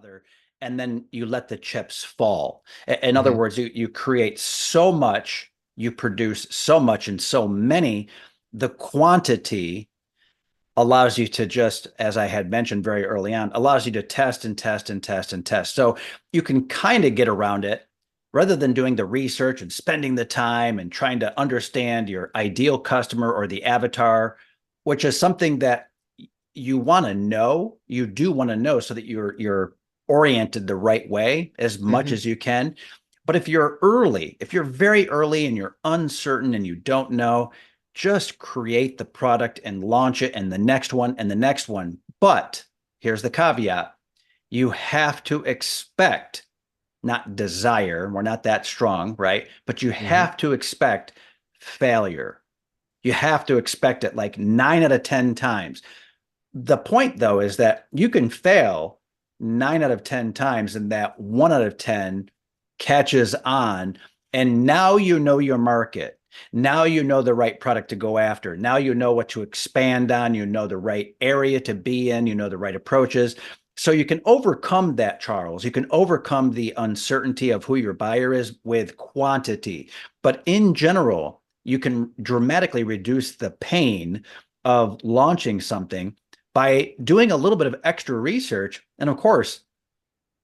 together, and then you let the chips fall. In other Hmm. words, you create so much, you produce so much and so many, the quantity allows you to just, as I had mentioned very early on, allows you to test and test and test and test. So you can kind of get around it rather than doing the research and spending the time and trying to understand your ideal customer or the avatar, which is something that you want to know. You do want to know so that you're oriented the right way as much Hmm. as you can. But if you're very early and you're uncertain and you don't know, just create the product and launch it and the next one and the next one. But here's the caveat. You have to expect, not desire, we're not that strong, right? But you Hmm. have to expect failure. You have to expect it like 9 out of 10 times. The point, though, is that you can fail 9 out of 10 times, and that 1 out of 10 catches on. And now you know your market. Now you know the right product to go after. Now you know what to expand on. You know the right area to be in. You know the right approaches. So you can overcome that, Charles. You can overcome the uncertainty of who your buyer is with quantity. But in general, you can dramatically reduce the pain of launching something by doing a little bit of extra research. And of course,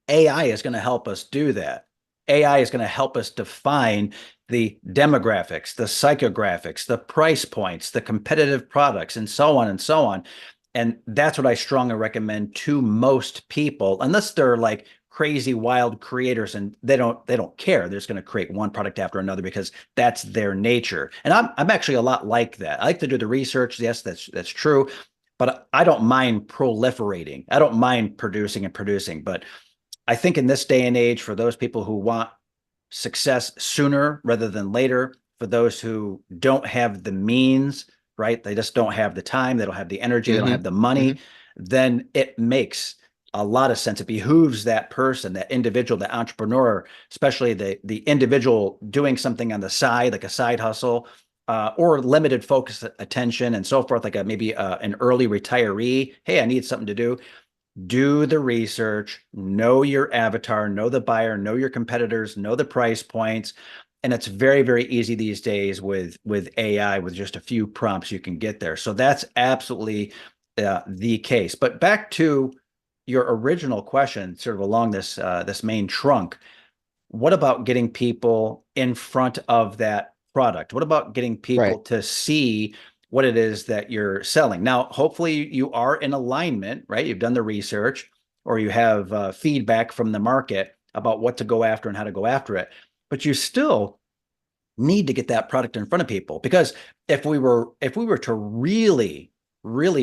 AI is going to help us do that. AI is going to help us define the demographics, the psychographics, the price points, the competitive products, and so on and so on. And that's what I strongly recommend to most people, unless they're like crazy wild creators and they don't care. They're just going to create one product after another because that's their nature. And I'm actually a lot like that. I like to do the research. Yes, that's true, but I don't mind proliferating. I don't mind producing and producing. But I think in this day and age, for those people who want success sooner rather than later, for those who don't have the means, right? They just don't have the time, they don't have the energy, they don't Hmm. have the Hmm. money, then it makes a lot of sense. It behooves that person, that individual, that entrepreneur, especially the individual doing something on the side, like a side hustle, or limited focus attention and so forth, like maybe an early retiree. Hey, I need something to do the research, know your avatar, know the buyer, know your competitors, know the price points. And it's very, very easy these days with AI, with just a few prompts, you can get there. So that's absolutely the case. But back to your original question, sort of along this main trunk, what about getting people in front of that product? What about getting Right. people to see what it is that you're selling? Now, hopefully you are in alignment, right? You've done the research or you have feedback from the market about what to go after and how to go after it. But you still need to get that product in front of people, because if we were to really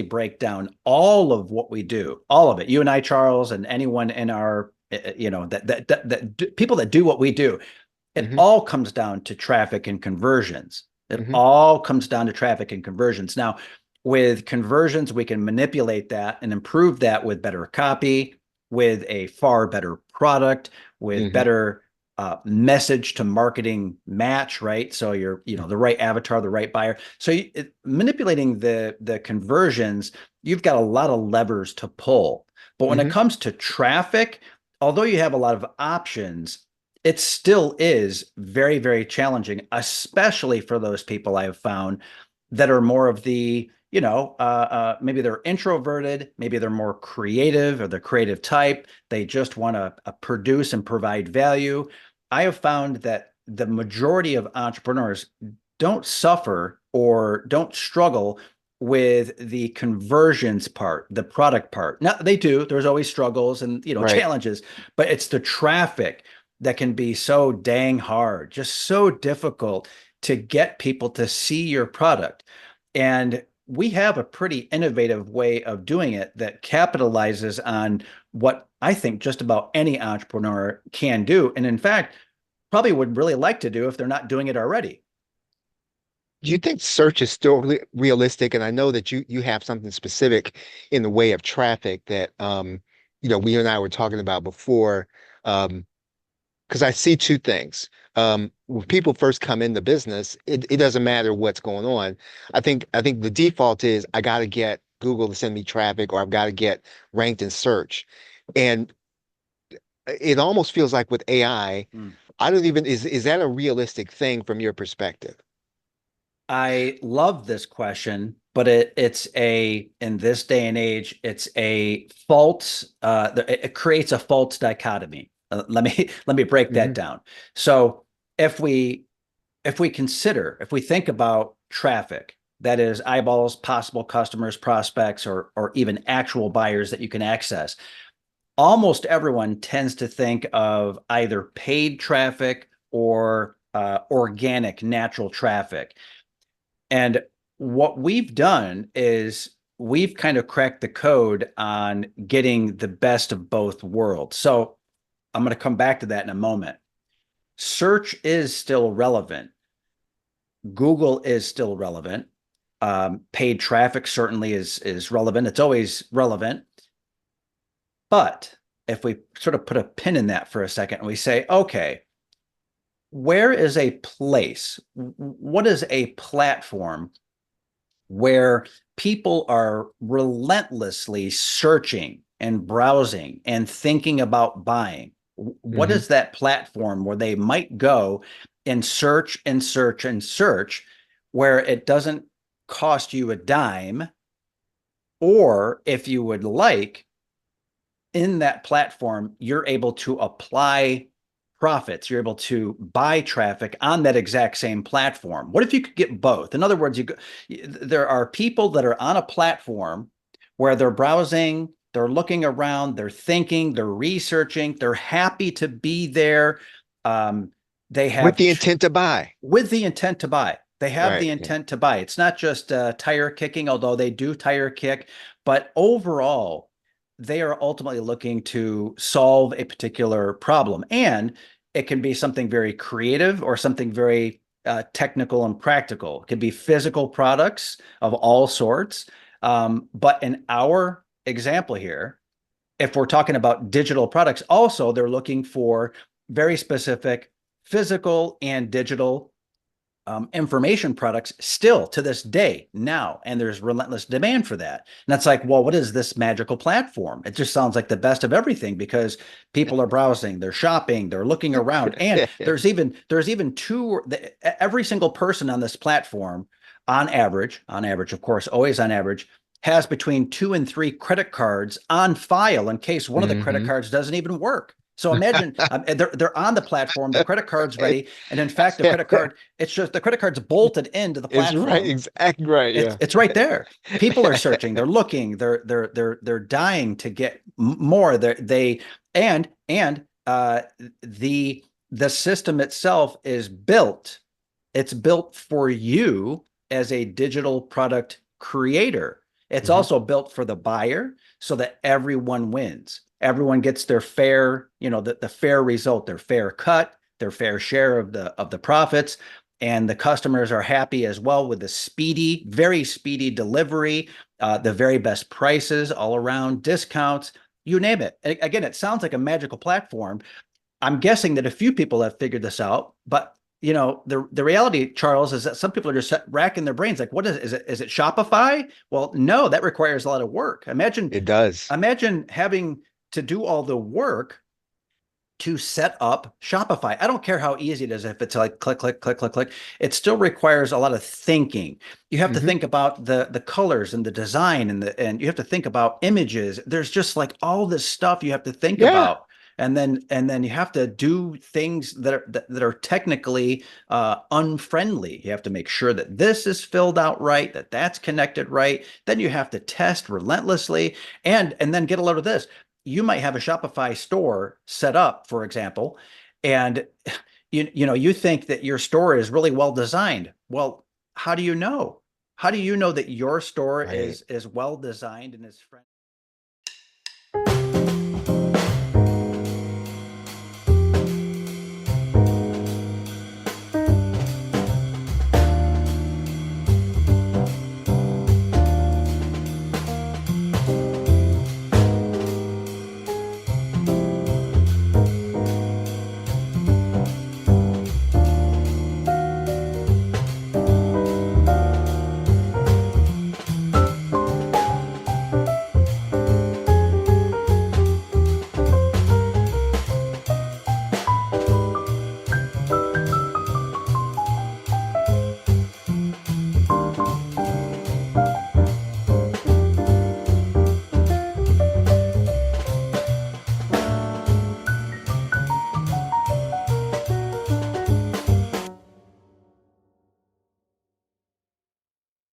break down all of what we do, all of it, you and I, Charles, and anyone in our that people that do what we do, it Hmm. all comes down to traffic and conversions. It Hmm. all comes down to traffic and conversions. Now, with conversions, we can manipulate that and improve that with better copy, with a far better product, with Hmm. better message to marketing match, right? So you're, the right avatar, the right buyer. So manipulating the conversions, you've got a lot of levers to pull. But when it Hmm. comes to traffic, although you have a lot of options, it still is very, very challenging, especially for those people I have found that are more of maybe they're introverted, maybe they're more creative or the creative type. They just want to produce and provide value. I have found that the majority of entrepreneurs don't suffer or don't struggle with the conversions part, the product part. Now they do. There's always struggles and Right. challenges, but it's the traffic that can be so dang hard, just so difficult to get people to see your product. And we have a pretty innovative way of doing it that capitalizes on what I think just about any entrepreneur can do. And in fact, probably would really like to do if they're not doing it already. Do you think search is still realistic? And I know that you have something specific in the way of traffic that we and I were talking about before. Because I see two things. When people first come in the business, it doesn't matter what's going on. I think the default is I got to get Google to send me traffic, or I've got to get ranked in search. And it almost feels like with AI, Mm. I don't even, is that a realistic thing from your perspective? I love this question, but it's in this day and age, it's a false, it creates a false dichotomy. Let me break that Hmm. down. So if we if we think about traffic, that is eyeballs, possible customers, prospects, or even actual buyers that you can access, almost everyone tends to think of either paid traffic or organic, natural traffic. And what we've done is we've kind of cracked the code on getting the best of both worlds. So I'm going to come back to that in a moment. Search is still relevant. Google is still relevant. Paid traffic certainly is relevant. It's always relevant. But if we sort of put a pin in that for a second and we say, okay, where is a place? What is a platform where people are relentlessly searching and browsing and thinking about buying? What Hmm. is that platform where they might go and search and search and search, where it doesn't cost you a dime? Or if you would like, in that platform, you're able to apply profits. You're able to buy traffic on that exact same platform. What if you could get both? In other words, there are people that are on a platform where they're browsing, they're looking around, they're thinking, they're researching, they're happy to be there. Um, they With have the intent to buy. with the intent to buy. They have Right. the Yeah. intent to buy. It's not just tire kicking, although they do tire kick, but overall, they are ultimately looking to solve a particular problem. And it can be something very creative or something very technical and practical. It could be physical products of all sorts. But in our example here, if we're talking about digital products, also they're looking for very specific physical and digital information products still to this day now, and there's relentless demand for that. And that's like, well, what is this magical platform? It just sounds like the best of everything because people are browsing, they're shopping, they're looking around, and there's even every single person on this platform, on average, of course, always on average, has between 2 and 3 credit cards on file in case one of the credit Hmm. cards doesn't even work. So imagine they're on the platform, the credit card's ready, and in fact, it's just the credit card's bolted into the It's right, platform. exactly right. Yeah. It's right there. People are searching, they're looking, they're dying to get more. And the system itself is built. It's built for you as a digital product creator. It's Hmm. also built for the buyer so that everyone wins. Everyone gets their fair, the fair result, their fair cut, their fair share of the profits. And the customers are happy as well with the speedy, very speedy delivery, the very best prices all around, discounts, you name it. Again, it sounds like a magical platform. I'm guessing that a few people have figured this out, but the reality, Charles, is that some people are just racking their brains like, what is it Shopify? Well, no, that requires a lot of work. Imagine It does. imagine having to do all the work to set up Shopify. I don't care how easy it is, if it's like click, click, click, click, click. It still requires a lot of thinking. You have to Hmm. think about the colors and the design and you have to think about images. There's just like all this stuff you have to think Yeah. about. And then you have to do things that are technically unfriendly. You have to make sure that this is filled out right, that that's connected right. Then you have to test relentlessly, and then get a load of this. You might have a Shopify store set up, for example, and you think that your store is really well designed. Well, how do you know? How do you know that your store Right. is well designed and is friendly?